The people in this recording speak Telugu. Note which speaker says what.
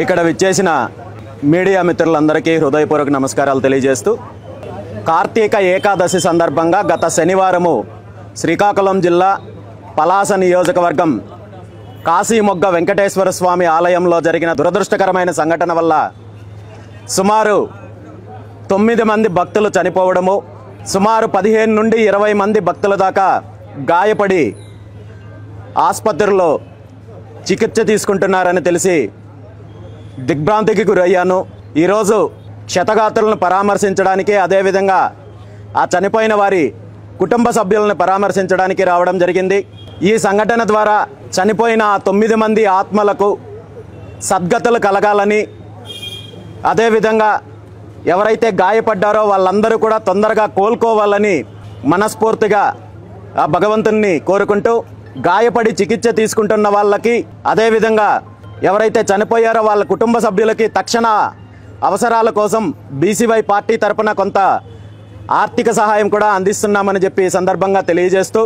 Speaker 1: ఇక్కడ విచ్చేసిన మీడియా మిత్రులందరికీ హృదయపూర్వక నమస్కారాలు తెలియజేస్తూ కార్తీక ఏకాదశి సందర్భంగా గత శనివారము శ్రీకాకుళం జిల్లా పలాస నియోజకవర్గం కాశీమొగ్గ వెంకటేశ్వర స్వామి ఆలయంలో జరిగిన దురదృష్టకరమైన సంఘటన వల్ల సుమారు 9 మంది భక్తులు చనిపోవడము, సుమారు 15 నుండి 20 మంది భక్తుల దాకా గాయపడి ఆసుపత్రిలో చికిత్స తీసుకుంటున్నారని తెలిసి దిగ్భ్రాంతికి గురయ్యాను. ఈరోజు క్షతగాత్రులను పరామర్శించడానికి, అదేవిధంగా ఆ చనిపోయిన వారి కుటుంబ సభ్యులను పరామర్శించడానికి రావడం జరిగింది. ఈ సంఘటన ద్వారా చనిపోయిన ఆ 9 మంది ఆత్మలకు సద్గతులు కలగాలని, అదేవిధంగా ఎవరైతే గాయపడ్డారో వాళ్ళందరూ కూడా తొందరగా కోలుకోవాలని మనస్ఫూర్తిగా ఆ భగవంతుని కోరుకుంటూ, గాయపడి చికిత్స తీసుకుంటున్న వాళ్ళకి, అదేవిధంగా ఎవరైతే చనిపోయారో వాళ్ళ కుటుంబ సభ్యులకి తక్షణ అవసరాల కోసం బీసీవై పార్టీ తరపున కొంత ఆర్థిక సహాయం కూడా అందిస్తున్నామని చెప్పి ఈ సందర్భంగా తెలియజేస్తూ